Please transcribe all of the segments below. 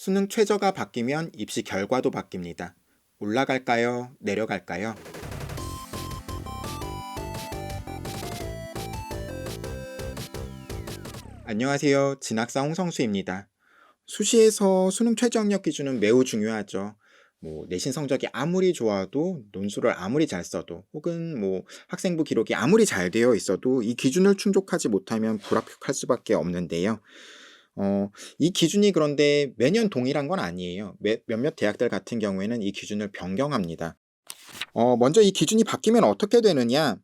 수능 최저가 바뀌면 입시 결과도 바뀝니다. 올라갈까요? 내려갈까요? 안녕하세요. 진학사 홍성수입니다. 수시에서 수능 최저 학력 기준은 매우 중요하죠. 내신 성적이 아무리 좋아도, 논술을 아무리 잘 써도, 혹은 학생부 기록이 아무리 잘 되어 있어도 이 기준을 충족하지 못하면 불합격할 수밖에 없는데요. 이 기준이 그런데 매년 동일한 건 아니에요. 몇몇 대학들 같은 경우에는 이 기준을 변경합니다. 먼저 이 기준이 바뀌면 어떻게 되느냐?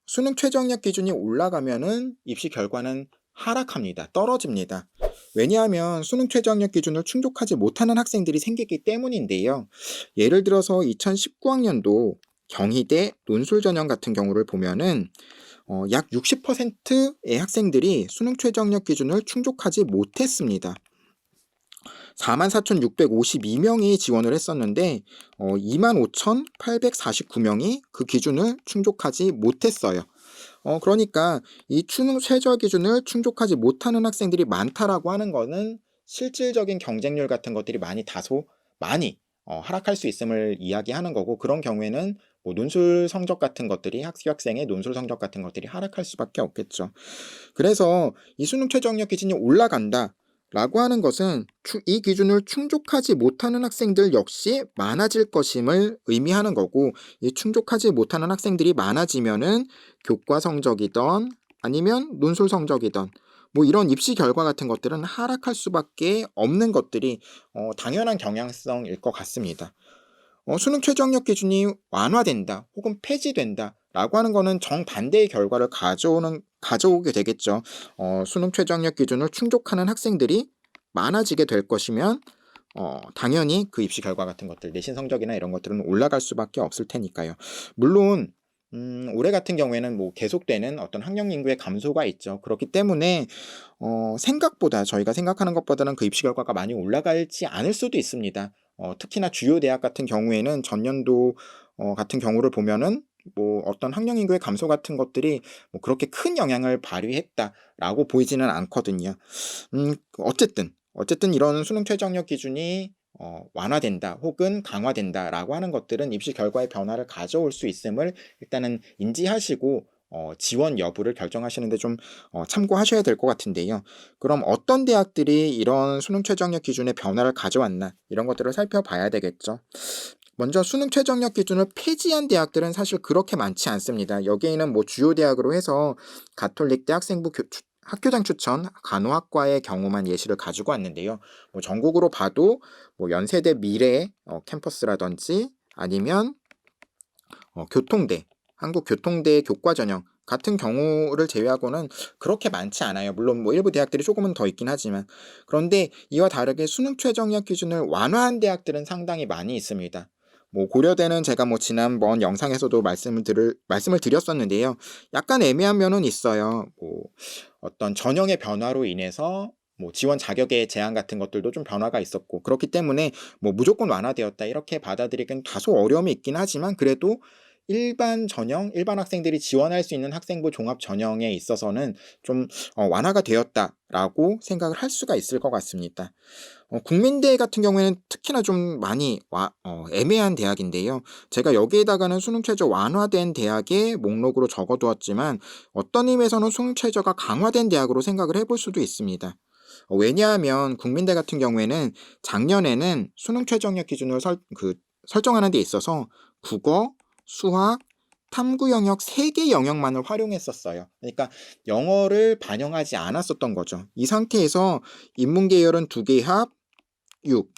수능 최저 학력 기준이 올라가면은 입시 결과는 하락합니다. 떨어집니다. 왜냐하면 수능 최저 학력 기준을 충족하지 못하는 학생들이 생기기 때문인데요. 예를 들어서 2019학년도 경희대 논술 전형 같은 경우를 보면은 약 60%의 학생들이 수능 최저 학력 기준을 충족하지 못했습니다. 44,652명이 지원을 했었는데 25,849명이 그 기준을 충족하지 못했어요. 그러니까 이 수능 최저 기준을 충족하지 못하는 학생들이 많다라고 하는 거는 실질적인 경쟁률 같은 것들이 많이 하락할 수 있음을 이야기하는 거고, 그런 경우에는 논술 성적 같은 것들이 학생의 논술 성적 같은 것들이 하락할 수밖에 없겠죠. 그래서 이 수능 최저 학력 기준이 올라간다 라고 하는 것은 이 기준을 충족하지 못하는 학생들 역시 많아질 것임을 의미하는 거고, 이 충족하지 못하는 학생들이 많아지면은 교과 성적이던 아니면 논술 성적이던 이런 입시 결과 같은 것들은 하락할 수밖에 없는 것들이 당연한 경향성일 것 같습니다. 수능 최저 학력 기준이 완화된다 혹은 폐지된다 라고 하는 거는 정반대의 결과를 가져오게 되겠죠. 수능 최저 학력 기준을 충족하는 학생들이 많아지게 될 것이면 당연히 그 입시 결과 같은 것들, 내신 성적이나 이런 것들은 올라갈 수밖에 없을 테니까요. 물론 올해 같은 경우에는 계속되는 어떤 학령 인구의 감소가 있죠. 그렇기 때문에 생각보다, 저희가 생각하는 것보다는 그 입시 결과가 많이 올라가지 않을 수도 있습니다. 특히나 주요 대학 같은 경우에는 전년도 같은 경우를 보면은 어떤 학령 인구의 감소 같은 것들이 그렇게 큰 영향을 발휘했다라고 보이지는 않거든요. 어쨌든 이런 수능 최저 학력 기준이 완화된다 혹은 강화된다라고 하는 것들은 입시 결과의 변화를 가져올 수 있음을 일단은 인지하시고 지원 여부를 결정하시는데 좀 참고하셔야 될 것 같은데요. 그럼 어떤 대학들이 이런 수능 최저 학력 기준의 변화를 가져왔나, 이런 것들을 살펴봐야 되겠죠. 먼저 수능 최저 학력 기준을 폐지한 대학들은 사실 그렇게 많지 않습니다. 여기에는 주요 대학으로 해서 가톨릭대 학교장 추천 간호학과의 경우만 예시를 가지고 왔는데요. 전국으로 봐도 연세대 미래 캠퍼스라든지 아니면 교통대, 한국교통대 교과전형 같은 경우를 제외하고는 그렇게 많지 않아요. 물론 일부 대학들이 조금은 더 있긴 하지만, 그런데 이와 다르게 수능 최저 학력 기준을 완화한 대학들은 상당히 많이 있습니다. 고려대는 제가 지난번 영상에서도 말씀을 드렸었는데요. 약간 애매한 면은 있어요. 어떤 전형의 변화로 인해서 지원 자격의 제한 같은 것들도 좀 변화가 있었고, 그렇기 때문에 무조건 완화되었다 이렇게 받아들이기는 다소 어려움이 있긴 하지만, 그래도 일반 학생들이 지원할 수 있는 학생부 종합 전형에 있어서는 좀 완화가 되었다라고 생각을 할 수가 있을 것 같습니다. 국민대 같은 경우에는 특히나 좀 많이 애매한 대학인데요. 제가 여기에다가는 수능 최저 완화된 대학의 목록으로 적어두었지만, 어떤 의미에서는 수능 최저가 강화된 대학으로 생각을 해볼 수도 있습니다. 왜냐하면 국민대 같은 경우에는 작년에는 수능 최저 학력 기준을 설정하는 데 있어서 국어, 수학, 탐구 영역 3개 영역만을 활용했었어요. 그러니까 영어를 반영하지 않았었던 거죠. 이 상태에서 인문 계열은 2개 합 6,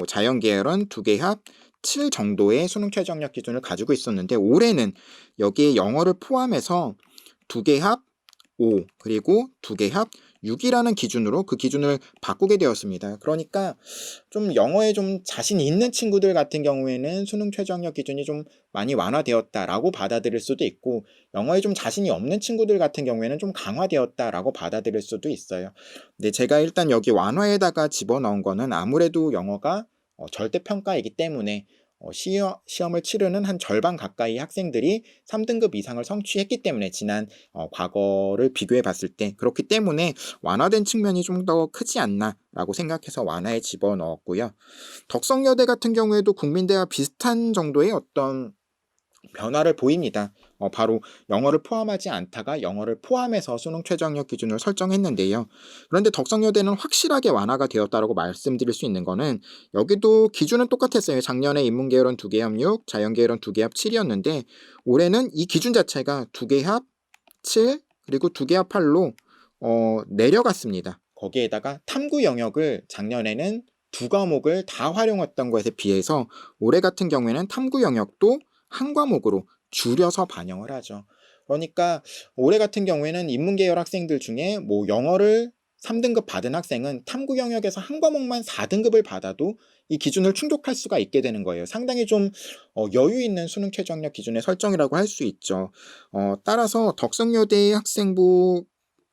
자연 계열은 2개 합 7 정도의 수능 최저 학력 기준을 가지고 있었는데, 올해는 여기에 영어를 포함해서 2개 합 5, 그리고 2개 합 6이라는 기준으로 그 기준을 바꾸게 되었습니다. 그러니까 좀 영어에 좀 자신 있는 친구들 같은 경우에는 수능 최저 학력 기준이 좀 많이 완화되었다라고 받아들일 수도 있고, 영어에 좀 자신이 없는 친구들 같은 경우에는 좀 강화되었다라고 받아들일 수도 있어요. 근데 제가 일단 여기 완화에다가 집어넣은 거는 아무래도 영어가 절대평가이기 때문에 시험을 치르는 한 절반 가까이 학생들이 3등급 이상을 성취했기 때문에 지난 과거를 비교해 봤을 때 그렇기 때문에 완화된 측면이 좀 더 크지 않나라고 생각해서 완화에 집어넣었고요. 덕성여대 같은 경우에도 국민대와 비슷한 정도의 어떤 변화를 보입니다. 바로 영어를 포함하지 않다가 영어를 포함해서 수능 최저학력 기준을 설정했는데요. 그런데 덕성여대는 확실하게 완화가 되었다고 말씀드릴 수 있는 거는 여기도 기준은 똑같았어요. 작년에 인문계열은 2개 합 6, 자연계열은 2개 합 7이었는데 올해는 이 기준 자체가 2개 합 7, 그리고 2개 합 8로 내려갔습니다. 거기에다가 탐구 영역을 작년에는 2과목을 다 활용했던 것에 비해서 올해 같은 경우에는 탐구 영역도 한 과목으로 줄여서 반영을 하죠. 그러니까 올해 같은 경우에는 인문계열 학생들 중에 뭐 영어를 3등급 받은 학생은 탐구 영역에서 한 과목만 4등급을 받아도 이 기준을 충족할 수가 있게 되는 거예요. 상당히 좀 여유 있는 수능 최저학력 기준의 설정이라고 할 수 있죠. 따라서 덕성여대 학생부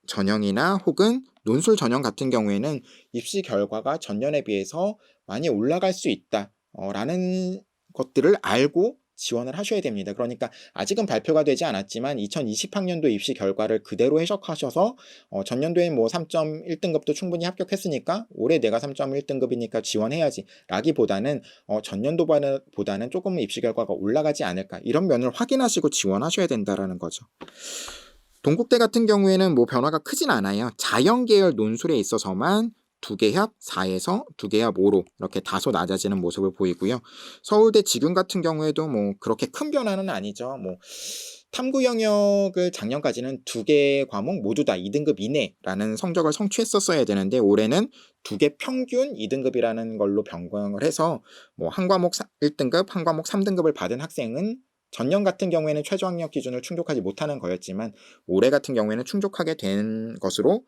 전형이나 혹은 논술 전형 같은 경우에는 입시 결과가 전년에 비해서 많이 올라갈 수 있다 라는 것들을 알고 지원을 하셔야 됩니다. 그러니까 아직은 발표가 되지 않았지만 2020학년도 입시 결과를 그대로 해석하셔서 전년도에 뭐 3.1등급도 충분히 합격했으니까 올해 내가 3.1등급이니까 지원해야지 라기보다는 전년도보다는 조금 입시 결과가 올라가지 않을까 이런 면을 확인하시고 지원하셔야 된다라는 거죠. 동국대 같은 경우에는 뭐 변화가 크진 않아요. 자연계열 논술에 있어서만 2개 합 4에서 2개 합 5로 이렇게 다소 낮아지는 모습을 보이고요. 서울대 지금 같은 경우에도 뭐 그렇게 큰 변화는 아니죠. 뭐 탐구 영역을 작년까지는 2개 과목 모두 다 2등급 이내라는 성적을 성취했었어야 되는데 올해는 2개 평균 2등급이라는 걸로 변경을 해서 뭐 한 과목 1등급, 한 과목 3등급을 받은 학생은 전년 같은 경우에는 최저학력 기준을 충족하지 못하는 거였지만 올해 같은 경우에는 충족하게 된 것으로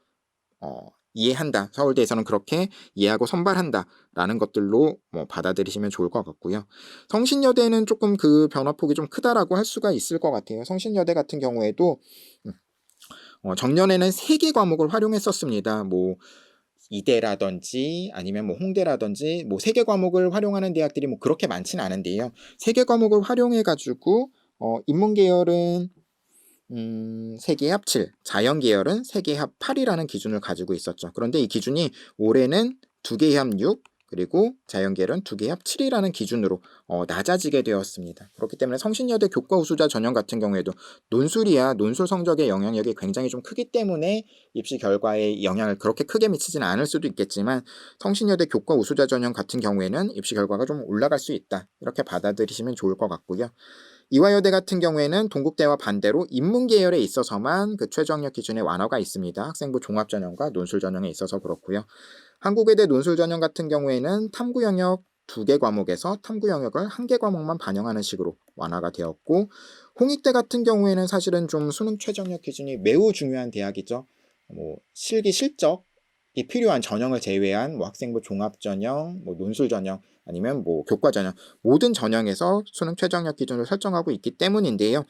이해한다. 서울대에서는 그렇게 이해하고 선발한다라는 것들로 뭐 받아들이시면 좋을 것 같고요. 성신여대는 조금 그 변화폭이 좀 크다라고 할 수가 있을 것 같아요. 성신여대 같은 경우에도 정년에는 3개 과목을 활용했었습니다. 뭐 이대라든지 아니면 뭐 홍대라든지 뭐 3개 과목을 활용하는 대학들이 뭐 그렇게 많지는 않은데요. 3개 과목을 활용해 가지고 인문계열은 3개 합 7, 자연계열은 3개 합 8이라는 기준을 가지고 있었죠. 그런데 이 기준이 올해는 2개 합 6, 그리고 자연계열은 2개 합 7이라는 기준으로 낮아지게 되었습니다. 그렇기 때문에 성신여대 교과 우수자 전형 같은 경우에도 논술이야 논술 성적의 영향력이 굉장히 좀 크기 때문에 입시 결과에 영향을 그렇게 크게 미치지는 않을 수도 있겠지만 성신여대 교과 우수자 전형 같은 경우에는 입시 결과가 좀 올라갈 수 있다. 이렇게 받아들이시면 좋을 것 같고요. 이화여대 같은 경우에는 동국대와 반대로 인문계열에 있어서만 그 최저학력 기준의 완화가 있습니다. 학생부 종합전형과 논술전형에 있어서 그렇고요. 한국외대 논술전형 같은 경우에는 탐구 영역 2개 과목에서 탐구 영역을 1개 과목만 반영하는 식으로 완화가 되었고, 홍익대 같은 경우에는 사실은 좀 수능 최저학력 기준이 매우 중요한 대학이죠. 뭐 실기 실적이 필요한 전형을 제외한 뭐 학생부 종합전형, 뭐 논술전형 아니면 뭐 교과전형 모든 전형에서 수능 최저학력 기준을 설정하고 있기 때문인데요.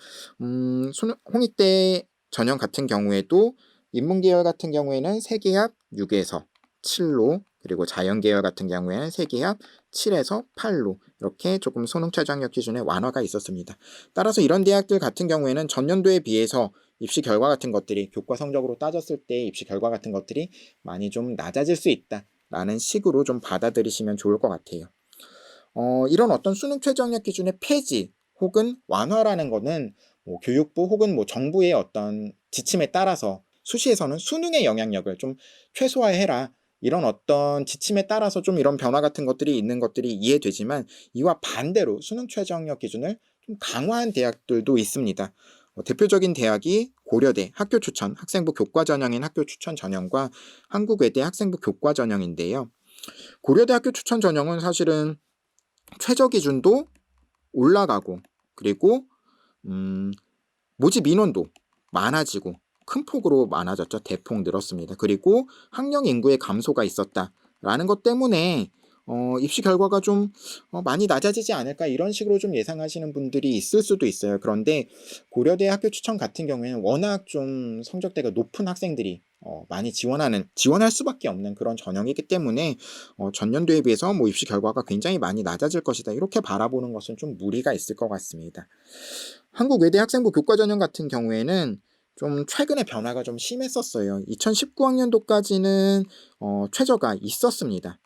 홍익대 전형 같은 경우에도 인문계열 같은 경우에는 3개 합 6에서 7로, 그리고 자연계열 같은 경우에는 3개 합 7에서 8로 이렇게 조금 수능 최저학력 기준에 완화가 있었습니다. 따라서 이런 대학들 같은 경우에는 전년도에 비해서 입시 결과 같은 것들이 교과 성적으로 따졌을 때 입시 결과 같은 것들이 많이 좀 낮아질 수 있다라는 식으로 좀 받아들이시면 좋을 것 같아요. 이런 어떤 수능 최저학력 기준의 폐지 혹은 완화라는 거는 뭐 교육부 혹은 뭐 정부의 어떤 지침에 따라서 수시에서는 수능의 영향력을 좀 최소화해라, 이런 어떤 지침에 따라서 좀 이런 변화 같은 것들이 있는 것들이 이해되지만 이와 반대로 수능 최저학력 기준을 좀 강화한 대학들도 있습니다. 대표적인 대학이 고려대 학교 추천 학생부 교과 전형인 학교 추천 전형과 한국외대 학생부 교과 전형인데요. 고려대 학교 추천 전형은 사실은 최저 기준도 올라가고, 그리고 모집 인원도 많아지고 큰 폭으로 많아졌죠. 대폭 늘었습니다. 그리고 학령 인구의 감소가 있었다라는 것 때문에 입시 결과가 좀 '많이 낮아지지 않을까.' 이런 식으로 좀 예상하시는 분들이 있을 수도 있어요. 그런데 고려대 학교 추천 같은 경우에는 워낙 좀 성적대가 높은 학생들이 많이 지원할 수밖에 없는 그런 전형이기 때문에 '전년도에 비해서 뭐 입시 결과가 굉장히 많이 낮아질 것이다.' 이렇게 바라보는 것은 좀 무리가 있을 것 같습니다. 한국 외대 학생부 교과 전형 같은 경우에는 좀 최근에 변화가 좀 심했었어요. 2019 학년도까지는 최저가 있었습니다.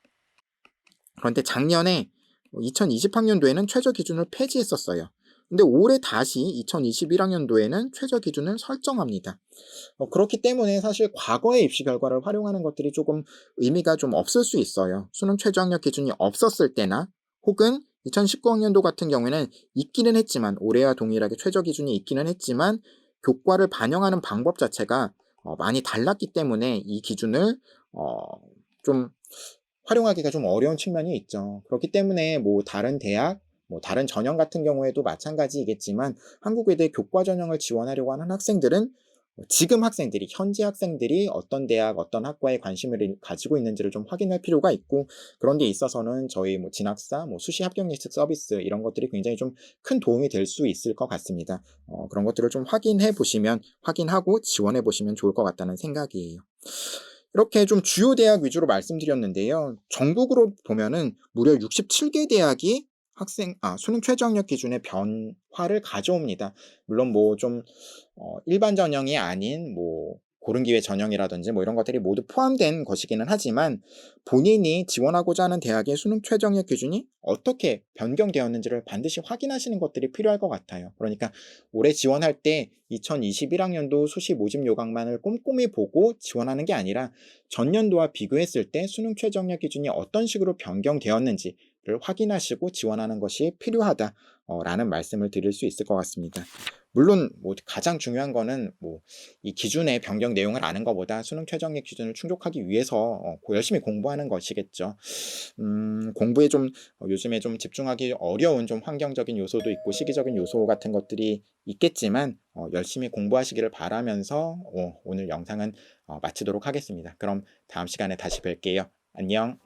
그런데 작년에 2020 학년도에는 최저 기준을 폐지했었어요. 근데 올해 다시 2021 학년도에는 최저 기준을 설정합니다. 그렇기 때문에 사실 과거의 입시 결과를 활용하는 것들이 조금 의미가 좀 없을 수 있어요. 수능 최저 학력 기준이 없었을 때나 혹은 2019 학년도 같은 경우에는 있기는 했지만 올해와 동일하게 최저 기준이 있기는 했지만 교과를 반영하는 방법 자체가 많이 달랐기 때문에 이 기준을 좀 활용하기가 좀 어려운 측면이 있죠. 그렇기 때문에 뭐 다른 대학, 뭐 다른 전형 같은 경우에도 마찬가지이겠지만 한국외대 교과 전형을 지원하려고 하는 학생들은 지금 학생들이 현재 학생들이 어떤 대학, 어떤 학과에 관심을 가지고 있는지를 좀 확인할 필요가 있고 그런 데 있어서는 저희 뭐 진학사, 뭐 수시 합격 예측 서비스 이런 것들이 굉장히 좀 큰 도움이 될 수 있을 것 같습니다. 그런 것들을 좀 확인하고 지원해 보시면 좋을 것 같다는 생각이에요. 이렇게 좀 주요 대학 위주로 말씀드렸는데요. 전국으로 보면은 무려 67개 대학이 수능 최저 학력 기준의 변화를 가져옵니다. 물론 뭐 좀 일반 전형이 아닌 뭐 고른 기회 전형이라든지 뭐 이런 것들이 모두 포함된 것이기는 하지만 본인이 지원하고자 하는 대학의 수능 최저 학력 기준이 어떻게 변경되었는지를 반드시 확인하시는 것들이 필요할 것 같아요. 그러니까 올해 지원할 때 2021 학년도 수시 모집 요강만을 꼼꼼히 보고 지원하는 게 아니라 전년도와 비교했을 때 수능 최저 학력 기준이 어떤 식으로 변경되었는지를 확인하시고 지원하는 것이 필요하다 라는 말씀을 드릴 수 있을 것 같습니다. 물론 뭐 가장 중요한 거는 뭐 이 기준의 변경 내용을 아는 것보다 수능 최저 학력 기준을 충족하기 위해서 열심히 공부하는 것이겠죠. 공부에 좀 요즘에 좀 집중하기 어려운 좀 환경적인 요소도 있고 시기적인 요소 같은 것들이 있겠지만 열심히 공부하시기를 바라면서 오늘 영상은 마치도록 하겠습니다. 그럼 다음 시간에 다시 뵐게요. 안녕.